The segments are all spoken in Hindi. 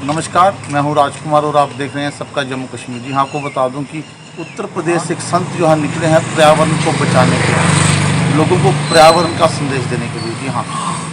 नमस्कार, मैं हूं राजकुमार और आप देख रहे हैं सबका जम्मू कश्मीर। जी हाँ, आपको बता दूं कि उत्तर प्रदेश से एक संत जो है निकले हैं पर्यावरण को बचाने के लिए, लोगों को पर्यावरण का संदेश देने के लिए। जी हाँ,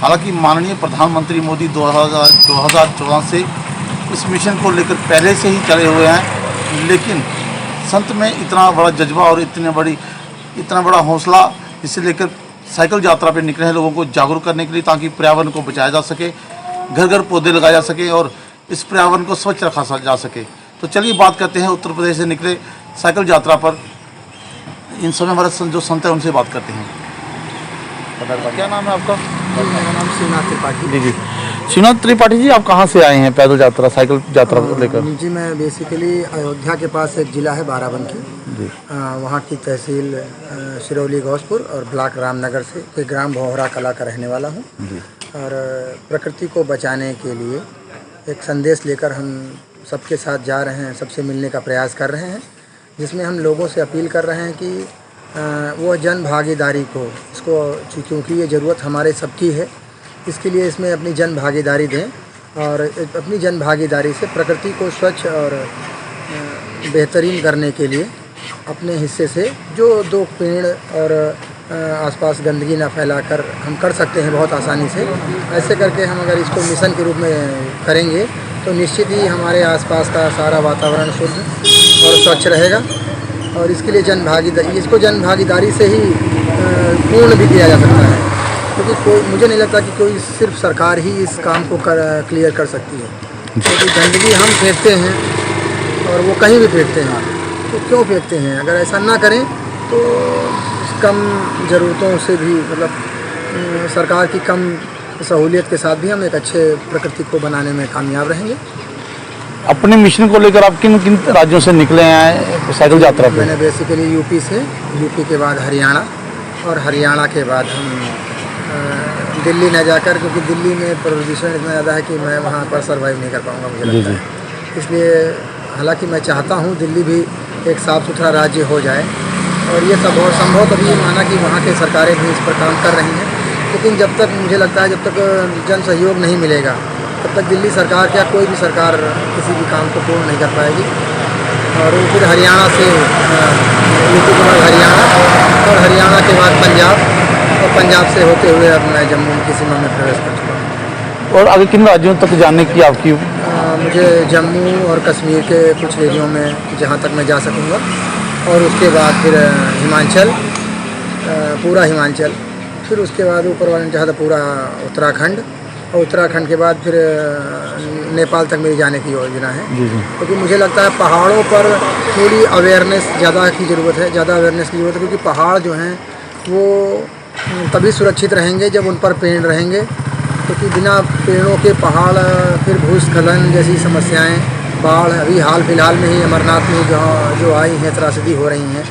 हालांकि माननीय प्रधानमंत्री मोदी 2014 से इस मिशन को लेकर पहले से ही चले हुए हैं, लेकिन संत में इतना बड़ा जज्बा और इतना बड़ा हौसला, इसे लेकर साइकिल यात्रा पर निकले हैं लोगों को जागरूक करने के लिए, ताकि पर्यावरण को बचाया जा सके, घर घर पौधे लगाए जा सके और इस पर्यावरण को स्वच्छ रखा जा सके। तो चलिए बात करते हैं उत्तर प्रदेश से निकले साइकिल यात्रा पर इन समय हमारे जो संत है उनसे बात करते हैं। क्या नाम है आपका? मेरा नाम शिवनाथ त्रिपाठी। जी जी, शिवनाथ त्रिपाठी जी, आप कहाँ से आए हैं पैदल यात्रा, साइकिल यात्रा को लेकर? जी, मैं बेसिकली अयोध्या के पास एक ज़िला है बाराबंकी जी, वहाँ की तहसील सिरौली घोषपुर और ब्लॉक रामनगर से एक ग्राम भौहरा कला का रहने वाला हूँ। और प्रकृति को बचाने के लिए एक संदेश लेकर हम सबके साथ जा रहे हैं, सबसे मिलने का प्रयास कर रहे हैं, जिसमें हम लोगों से अपील कर रहे हैं कि वो जन भागीदारी को, इसको क्योंकि ये ज़रूरत हमारे सबकी है, इसके लिए इसमें अपनी जन भागीदारी दें और अपनी जन भागीदारी से प्रकृति को स्वच्छ और बेहतरीन करने के लिए अपने हिस्से से जो 2 पेड़ और आसपास गंदगी ना फैलाकर हम कर सकते हैं बहुत आसानी से। ऐसे करके हम अगर इसको मिशन के रूप में करेंगे तो निश्चित ही हमारे आसपास का सारा वातावरण शुद्ध और स्वच्छ रहेगा। और इसके लिए इसको जन भागीदारी से ही पूर्ण भी किया जा सकता है, क्योंकि मुझे नहीं लगता कि कोई सिर्फ सरकार ही इस काम को क्लियर कर सकती है। क्योंकि गंदगी हम फेंकते हैं और वो कहीं भी फेंकते हैं, तो क्यों फेंकते हैं? अगर ऐसा ना करें तो कम ज़रूरतों से भी, मतलब सरकार की कम सहूलियत के साथ भी हम एक अच्छे प्रकृति को बनाने में कामयाब रहेंगे। अपने मिशन को लेकर आप किन किन राज्यों से निकले हैं साइकिल यात्रा पे? मैंने बेसिकली यूपी से, यूपी के बाद हरियाणा और हरियाणा के बाद हम दिल्ली न जाकर, क्योंकि दिल्ली में प्रदूषण इतना ज़्यादा है कि मैं वहाँ पर सर्वाइव नहीं कर पाऊँगा, मुझे लगता है। इसलिए हालांकि मैं चाहता हूँ दिल्ली भी एक साफ़ सुथरा राज्य हो जाए, और ये सब बहुत संभव तभी माना कि वहाँ के सरकारें भी इस पर काम कर रही हैं। लेकिन जब तक, मुझे लगता है जब तक जन सहयोग नहीं मिलेगा तब तक दिल्ली सरकार क्या कोई भी सरकार किसी भी काम को पूर्ण नहीं कर पाएगी। और फिर हरियाणा से, यूपी के बाद हरियाणा और हरियाणा के बाद पंजाब, और पंजाब से होते हुए अब मैं जम्मू की सीमा में प्रवेश कर चुका हूँ। और आगे किन राज्यों तक जाने की आपकी? मुझे जम्मू और कश्मीर के कुछ एरियों में जहाँ तक मैं जा सकूँगा, और उसके बाद फिर हिमाचल, पूरा हिमाचल, फिर उसके बाद ऊपर वाले जहाँ तक पूरा उत्तराखंड, और उत्तराखंड के बाद फिर नेपाल तक मेरी जाने की योजना है। क्योंकि मुझे लगता है पहाड़ों पर थोड़ी अवेयरनेस ज़्यादा की ज़रूरत है, क्योंकि पहाड़ जो हैं वो तभी सुरक्षित रहेंगे जब उन पर पेड़ रहेंगे, क्योंकि बिना पेड़ों के पहाड़ फिर भूस्खलन जैसी समस्याएं, बाढ़, अभी हाल फिलहाल में ही अमरनाथ में जो आई हैं, त्रासदी हो रही हैं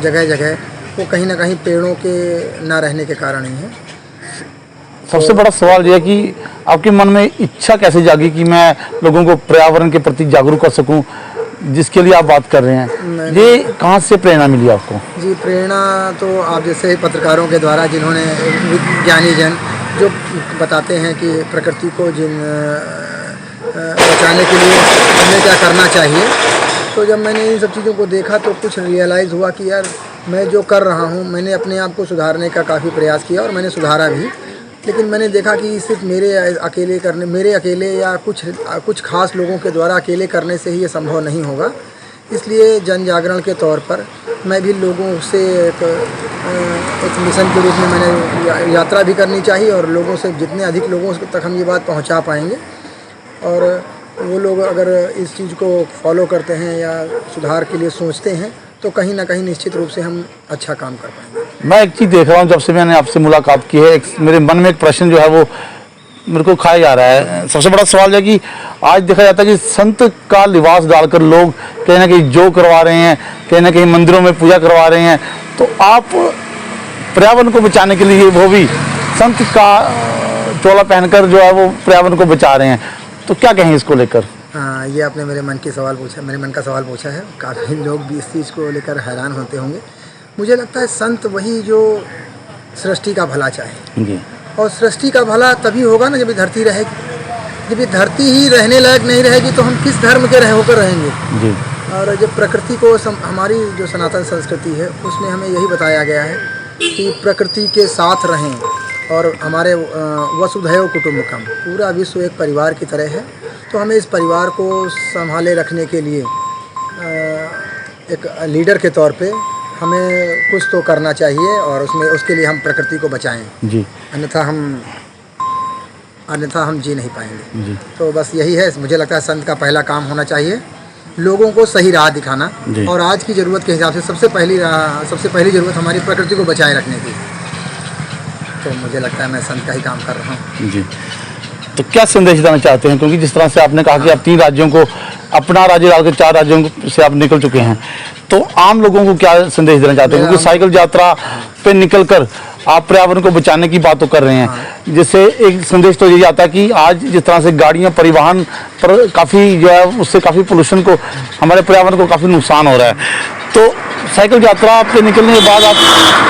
जगह जगह, वो कहीं ना कहीं पेड़ों के ना रहने के कारण ही है। सबसे बड़ा सवाल यह है कि आपके मन में इच्छा कैसे जागी कि मैं लोगों को पर्यावरण के प्रति जागरूक कर सकूं, जिसके लिए आप बात कर रहे हैं? ये कहाँ से प्रेरणा मिली आपको? जी, प्रेरणा तो आप जैसे पत्रकारों के द्वारा, जिन्होंने ज्ञानी जन जो बताते हैं कि प्रकृति को बचाने के लिए हमें क्या करना चाहिए। तो जब मैंने इन सब चीज़ों को देखा तो कुछ रियलाइज़ हुआ कि यार मैं जो कर रहा हूँ, मैंने अपने आप को सुधारने का काफ़ी प्रयास किया और मैंने सुधारा भी, लेकिन मैंने देखा कि सिर्फ मेरे अकेले या कुछ खास लोगों के द्वारा अकेले करने से ही ये संभव नहीं होगा। इसलिए जन जागरण के तौर पर मैं भी लोगों से एक मिशन के रूप में मैंने यात्रा भी करनी चाहिए और लोगों से जितने अधिक लोगों तक हम ये बात पहुंचा पाएंगे और वो लोग अगर इस चीज़ को फॉलो करते हैं या सुधार के लिए सोचते हैं तो कहीं ना कहीं निश्चित रूप से हम अच्छा काम कर पाएंगे। मैं एक चीज़ देख रहा हूँ, जब से मैंने आपसे मुलाकात की है, मेरे मन में एक प्रश्न जो है वो मेरे को खाया जा रहा है। सबसे बड़ा सवाल है कि आज देखा जाता है कि संत का लिबास डालकर लोग कहीं ना कहीं जो करवा रहे हैं, कहीं ना कहीं मंदिरों में पूजा करवा रहे हैं, तो आप पर्यावरण को बचाने के लिए वो भी संत का चोला पहनकर जो है वो पर्यावरण को बचा रहे हैं, तो क्या कहें इसको लेकर? हाँ, ये आपने मेरे मन का सवाल पूछा है। काफ़ी लोग भी इस चीज़ को लेकर हैरान होते होंगे। मुझे लगता है संत वही जो सृष्टि का भला चाहे जी। और सृष्टि का भला तभी होगा ना जब ये धरती रहेगी। जब ये धरती ही रहने लायक नहीं रहेगी तो हम किस धर्म के होकर रहेंगे जी। और जब प्रकृति को हमारी जो सनातन संस्कृति है उसमें हमें यही बताया गया है कि प्रकृति के साथ रहें और हमारे वसुधैव कुटुम्बकम, पूरा विश्व एक परिवार की तरह है। तो हमें इस परिवार को संभाले रखने के लिए एक लीडर के तौर पे हमें कुछ तो करना चाहिए और उसके लिए हम प्रकृति को बचाएं जी, अन्यथा हम जी नहीं पाएंगे जी। तो बस यही है। मुझे लगता है संत का पहला काम होना चाहिए लोगों को सही राह दिखाना और आज की ज़रूरत के हिसाब से सबसे पहली ज़रूरत हमारी प्रकृति को बचाए रखने की। तो मुझे लगता है मैं संत का ही काम कर रहा हूँ जी। तो क्या संदेश देना चाहते हैं, क्योंकि जिस तरह से आपने कहा कि आप 3 राज्यों को, अपना राज्य डालकर 4 राज्यों से आप निकल चुके हैं, तो आम लोगों को क्या संदेश देना चाहते हैं? क्योंकि साइकिल यात्रा पे निकलकर आप पर्यावरण को बचाने की बात तो कर रहे हैं, जिससे एक संदेश तो यही आता है कि आज जिस तरह से गाड़ियां परिवहन पर काफ़ी जो है उससे काफ़ी पोल्यूशन को, हमारे पर्यावरण को काफ़ी नुकसान हो रहा है। तो साइकिल यात्रा पे निकलने के बाद आप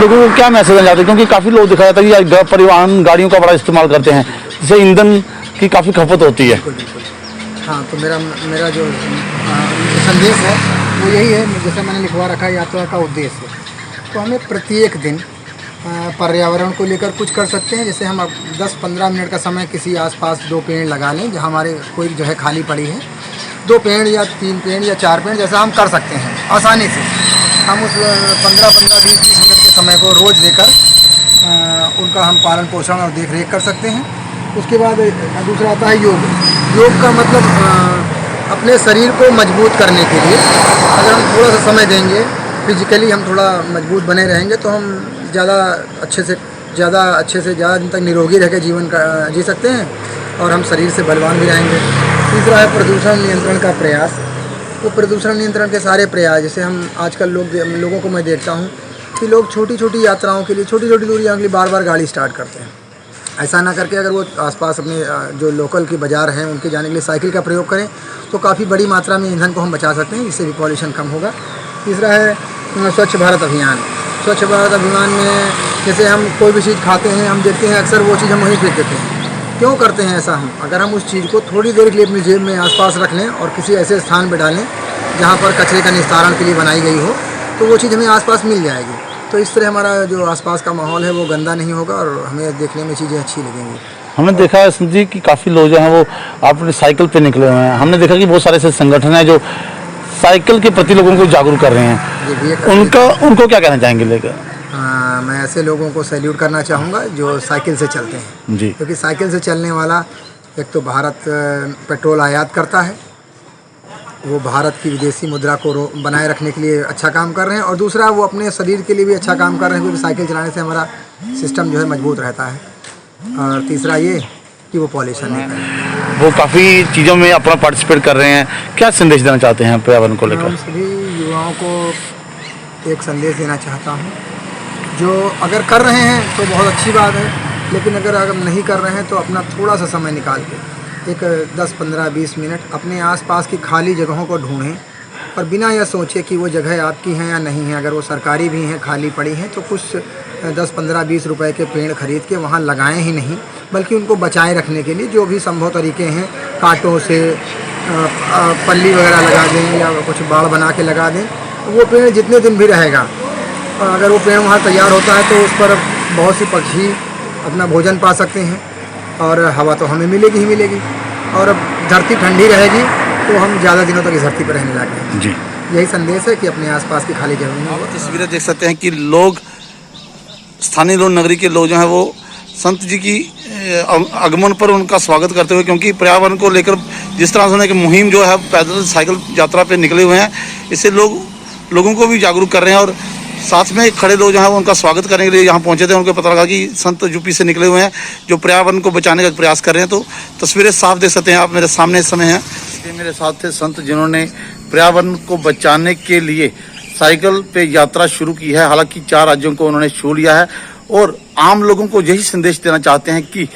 लोगों को क्या मैसेज देना चाहते हैं? क्योंकि काफ़ी लोग दिखाया जाता है कि परिवहन गाड़ियों का बड़ा इस्तेमाल करते हैं, जिससे ईंधन की काफ़ी खपत होती है। बिल्कुल। हाँ, तो मेरा जो संदेश है वो यही है, जैसे मैंने लिखवा रखा है यात्रा का उद्देश्य। तो हमें प्रत्येक दिन पर्यावरण को लेकर कुछ कर सकते हैं। जैसे हम अब 10-15 मिनट का समय किसी आसपास 2 पेड़ लगा लें, जहाँ हमारे कोई जगह खाली पड़ी है, 2 पेड़ या 3 पेड़ या 4 पेड़ जैसा हम कर सकते हैं आसानी से। हम उस 15-15, 20-20 मिनट के समय को रोज़ देकर उनका हम पालन पोषण और देख रेख कर सकते हैं। उसके बाद दूसरा आता है योग का मतलब अपने शरीर को मजबूत करने के लिए अगर हम थोड़ा सा समय देंगे, फिजिकली हम थोड़ा मजबूत बने रहेंगे तो हम ज़्यादा अच्छे से ज़्यादा दिन तक निरोगी रह के जीवन का जी सकते हैं और हम शरीर से बलवान भी रहेंगे। तीसरा है प्रदूषण नियंत्रण का प्रयास। वो प्रदूषण नियंत्रण के सारे प्रयास, जैसे हम आजकल लोगों को मैं देखता हूँ कि लोग छोटी छोटी यात्राओं के लिए, छोटी छोटी दूरियों के लिए बार गाड़ी स्टार्ट करते हैं। ऐसा ना करके अगर वो आसपास अपने जो लोकल की बाज़ार हैं उनके जाने के लिए साइकिल का प्रयोग करें तो काफ़ी बड़ी मात्रा में ईंधन को हम बचा सकते हैं, इससे भी पॉल्यूशन कम होगा। तीसरा है स्वच्छ भारत अभियान। स्वच्छ भारत अभियान में जैसे हम कोई भी चीज़ खाते हैं, हम देखते हैं अक्सर वो चीज़ हम वहीं फेंक देते हैं। क्यों करते हैं ऐसा? अगर हम उस चीज़ को थोड़ी देर के लिए अपनी जेब में आसपास रख लें और किसी ऐसे स्थान पर डालें जहाँ पर कचरे का निस्तारण के लिए बनाई गई हो, तो वो चीज़ हमें आसपास मिल जाएगी। तो इस तरह हमारा जो आसपास का माहौल है वो गंदा नहीं होगा और हमें देखने में चीज़ें अच्छी लगेंगी। हमने देखा है संजीव कि काफ़ी लोग जो हैं वो अपने साइकिल पे निकले हुए हैं। हमने देखा कि बहुत सारे ऐसे संगठन हैं जो साइकिल के प्रति लोगों को जागरूक कर रहे हैं। उनको क्या कहना चाहेंगे लेकर? हाँ, मैं ऐसे लोगों को सैल्यूट करना चाहूँगा जो साइकिल से चलते हैं जी। क्योंकि साइकिल से चलने वाला एक तो भारत पेट्रोल आयात करता है, वो भारत की विदेशी मुद्रा को बनाए रखने के लिए अच्छा काम कर रहे हैं, और दूसरा वो अपने शरीर के लिए भी अच्छा काम कर रहे हैं क्योंकि साइकिल चलाने से हमारा सिस्टम जो है मजबूत रहता है। और तीसरा ये कि वो पॉल्यूशन नहीं करते, वो काफ़ी चीज़ों में अपना पार्टिसिपेट कर रहे हैं। क्या संदेश देना चाहते हैं पर्यावरण को लेकर? मैं सभी युवाओं को एक संदेश देना चाहता हूँ, जो अगर कर रहे हैं तो बहुत अच्छी बात है, लेकिन अगर नहीं कर रहे हैं तो अपना थोड़ा सा समय निकाल के एक 10, 15, 20 मिनट अपने आसपास की खाली जगहों को ढूंढें और बिना यह सोचे कि वो जगह आपकी हैं या नहीं है। अगर वो सरकारी भी हैं, खाली पड़ी हैं, तो कुछ 10, 15, 20 रुपए के पेड़ खरीद के वहाँ लगाएं ही नहीं, बल्कि उनको बचाए रखने के लिए जो भी संभव तरीके हैं, कांटों से पल्ली वगैरह लगा दें या कुछ बाड़ बना के लगा दें, वो पेड़ जितने दिन भी रहेगा। अगर वो पेड़ वहाँ तैयार होता है तो उस पर बहुत सी पक्षी अपना भोजन पा सकते हैं और हवा तो हमें मिलेगी ही मिलेगी, और धरती ठंडी रहेगी तो हम ज़्यादा दिनों तक इस धरती पर रहने लगे हैं। जी, यही संदेश है कि अपने आसपास की खाली जगह में। तस्वीरें देख सकते हैं कि लोग, स्थानीय लोग, नगरी के लोग जो हैं वो संत जी की आगमन पर उनका स्वागत करते हुए, क्योंकि पर्यावरण को लेकर जिस तरह से उन्होंने मुहिम जो है पैदल साइकिल यात्रा पे निकले हुए हैं, इससे लोगों को भी जागरूक कर रहे हैं। और साथ में खड़े लोग जो हैं वो उनका स्वागत करने के लिए यहाँ पहुँचे थे। उनको पता लगा कि संत यूपी से निकले हुए हैं जो पर्यावरण को बचाने का प्रयास कर रहे हैं। तो तस्वीरें साफ देख सकते हैं आप, मेरे सामने इस समय हैं। मेरे साथ थे संत जिन्होंने पर्यावरण को बचाने के लिए साइकिल पे यात्रा शुरू की है। हालांकि 4 राज्यों को उन्होंने छू लिया है और आम लोगों को यही संदेश देना चाहते हैं कि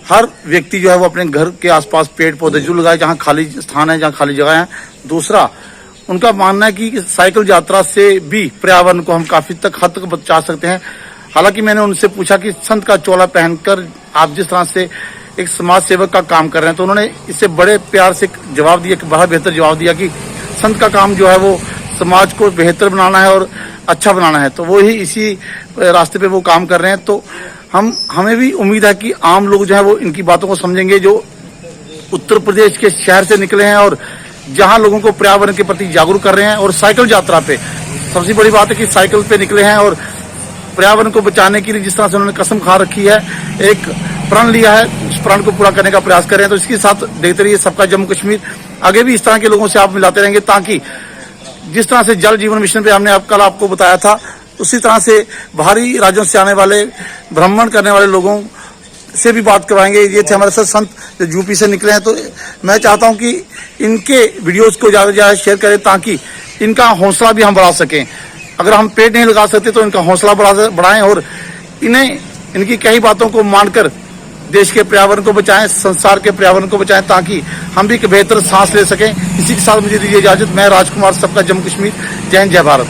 हर व्यक्ति जो है वो अपने घर के आसपास पेड़ पौधे जो लगाए, जहाँ खाली स्थान है, जहाँ खाली जगह है। दूसरा, उनका मानना है कि साइकिल यात्रा से भी पर्यावरण को हम काफी हद तक बचा सकते हैं। हालांकि मैंने उनसे पूछा कि संत का चोला पहनकर आप जिस तरह से एक समाज सेवक का काम कर रहे हैं, तो उन्होंने इससे बड़े प्यार से जवाब दिया, कि बड़ा बेहतर जवाब दिया कि संत का काम जो है वो समाज को बेहतर बनाना है और अच्छा बनाना है। तो वो ही इसी रास्ते पे वो काम कर रहे हैं। तो हमें भी उम्मीद है कि आम लोग जो है वो इनकी बातों को समझेंगे, जो उत्तर प्रदेश के शहर से निकले हैं और जहां लोगों को पर्यावरण के प्रति जागरूक कर रहे हैं। और साइकिल यात्रा पे सबसे बड़ी बात है कि साइकिल पे निकले हैं और पर्यावरण को बचाने के लिए जिस तरह से उन्होंने कसम खा रखी है, एक प्रण लिया है, उस प्रण को पूरा करने का प्रयास कर रहे हैं। तो इसके साथ देखते रहिए सबका जम्मू कश्मीर। आगे भी इस तरह के लोगों से आप मिलाते रहेंगे, ताकि जिस तरह से जल जीवन मिशन पे हमने कल आपको बताया था, उसी तरह से बाहरी राज्यों से आने वाले, भ्रमण करने वाले लोगों से भी बात करवाएंगे। ये थे हमारे साथ संत जो यूपी से निकले हैं। तो मैं चाहता हूं कि इनके वीडियोस को ज़्यादा से ज़्यादा शेयर करें, ताकि इनका हौसला भी हम बढ़ा सकें। अगर हम पेड़ नहीं लगा सकते तो इनका हौसला बढ़ाएं और इनकी कई बातों को मानकर देश के पर्यावरण को बचाएं, संसार के पर्यावरण को बचाएं, ताकि हम भी एक बेहतर सांस ले सकें। इसी के साथ मुझे दीजिए इजाजत। मैं राजकुमार, सबका जम्मू कश्मीर। जय हिंद, जय भारत।